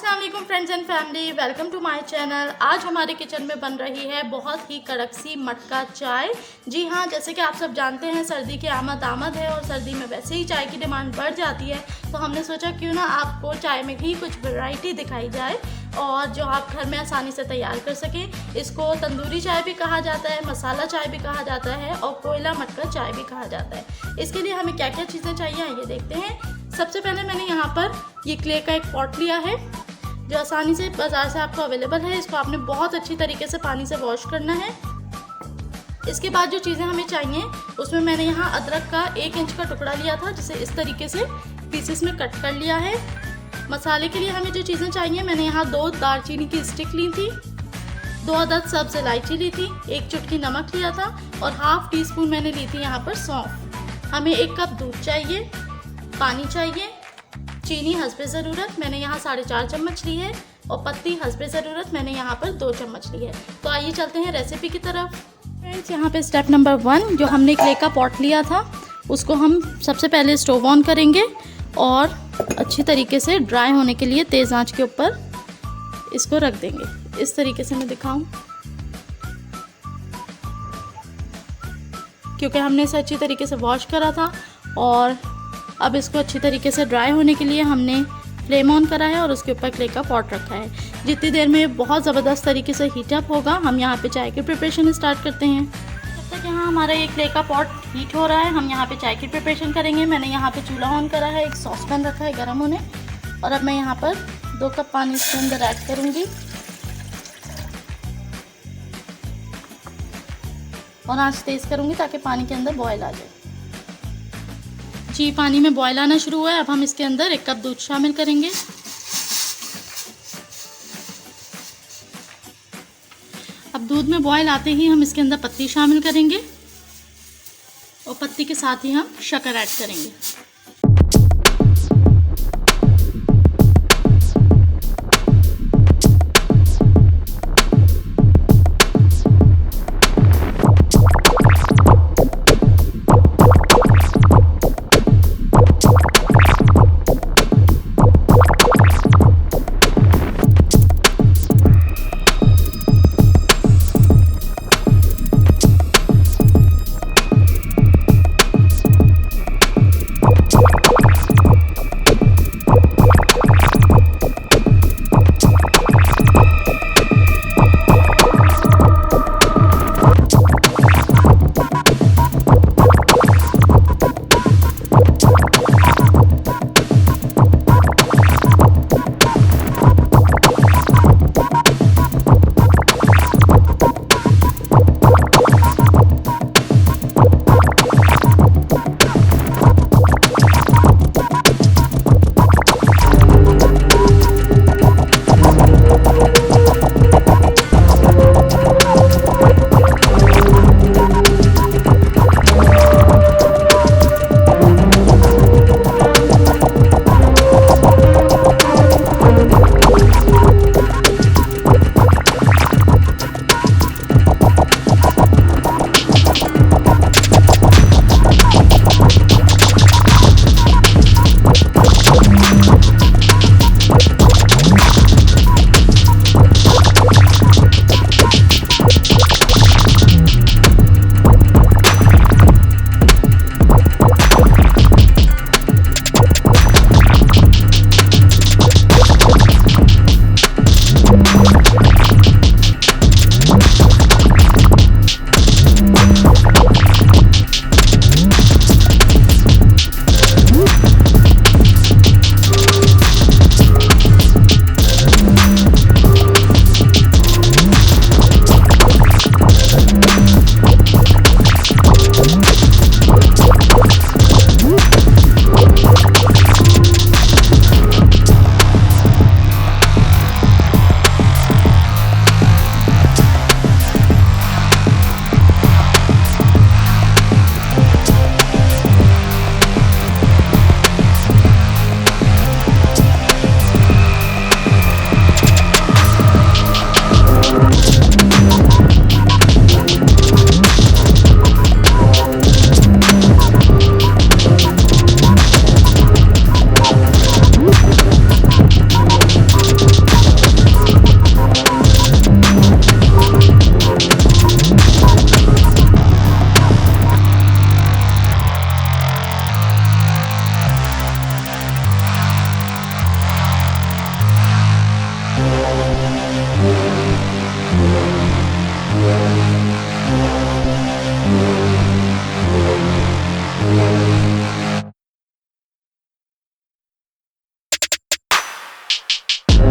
अस्सलाम वालेकुम friends and family, welcome to my channel. आज हमारे किचन में बन रही है बहुत ही कड़क सी मटका चाय। जी हाँ, जैसे कि आप सब जानते हैं सर्दी की आमद है और सर्दी में वैसे ही चाय की डिमांड बढ़ जाती है, तो हमने सोचा क्यों ना आपको चाय में भी कुछ वैरायटी दिखाई जाए और जो आप घर में आसानी से तैयार कर सकें। इसको तंदूरी चाय भी कहा जाता है, मसाला चाय भी कहा जाता है और कोयला मटका चाय भी कहा जाता है। इसके लिए हमें क्या क्या चीज़ें चाहिए ये देखते हैं। सबसे पहले मैंने यहाँ पर ये क्ले का एक पॉट लिया है जो आसानी से बाज़ार से आपको अवेलेबल है। इसको आपने बहुत अच्छी तरीके से पानी से वॉश करना है। इसके बाद जो चीज़ें हमें चाहिए उसमें मैंने यहाँ अदरक का 1 इंच का टुकड़ा लिया था जिसे इस तरीके से पीसेस में कट कर लिया है। मसाले के लिए हमें जो चीज़ें चाहिए, मैंने यहाँ 2 दालचीनी की स्टिक ली थी, 2 अदद सब्ज़ इलायची ली थी, 1 चुटकी नमक लिया था और ½ टीस्पून मैंने ली थी यहाँ पर सौंफ। हमें 1 कप दूध चाहिए, पानी चाहिए, चीनी हस्बे ज़रूरत मैंने यहाँ 4.5 चम्मच ली है और पत्ती हस्बे ज़रूरत मैंने यहाँ पर 2 चम्मच ली है। तो आइए चलते हैं रेसिपी की तरफ। फ्रेंड्स, यहाँ पे स्टेप नंबर 1, जो हमने क्ले का पॉट लिया था उसको हम सबसे पहले स्टोव ऑन करेंगे और अच्छी तरीके से ड्राई होने के लिए तेज़ आंच के ऊपर इसको रख देंगे। इस तरीके से मैं दिखाऊं, क्योंकि हमने इसे अच्छी तरीके से वॉश करा था और अब इसको अच्छी तरीके से ड्राई होने के लिए हमने फ्लेम ऑन करा है और उसके ऊपर क्ले का पॉट रखा है। जितनी देर में बहुत ज़बरदस्त तरीके से हीट अप होगा, हम यहाँ पे चाय की प्रिपरेशन स्टार्ट करते हैं। जब तक यहाँ हमारा ये क्ले का पॉट हीट हो रहा है, हम यहाँ पे चाय की प्रिपरेशन करेंगे। मैंने यहाँ पे चूल्हा ऑन करा है, एक सॉस पैन रखा है गर्म होने और अब मैं यहाँ पर 2 कप पानी इसके अंदर ऐड करूँगी और आँच तेज़ करूँगी ताकि पानी के अंदर बॉयल आ जाए। जी, पानी में बॉयल आना शुरू हुआ है। अब हम इसके अंदर 1 कप दूध शामिल करेंगे। अब दूध में बॉयल आते ही हम इसके अंदर पत्ती शामिल करेंगे और पत्ती के साथ ही हम शक्कर ऐड करेंगे।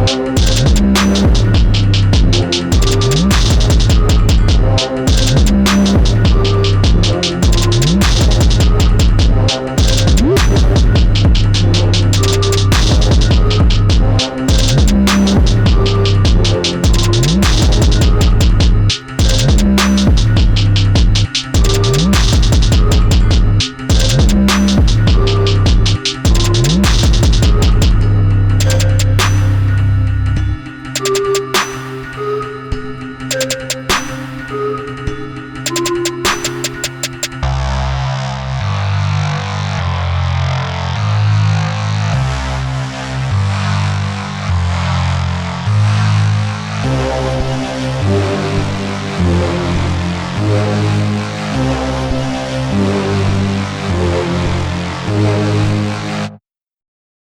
है।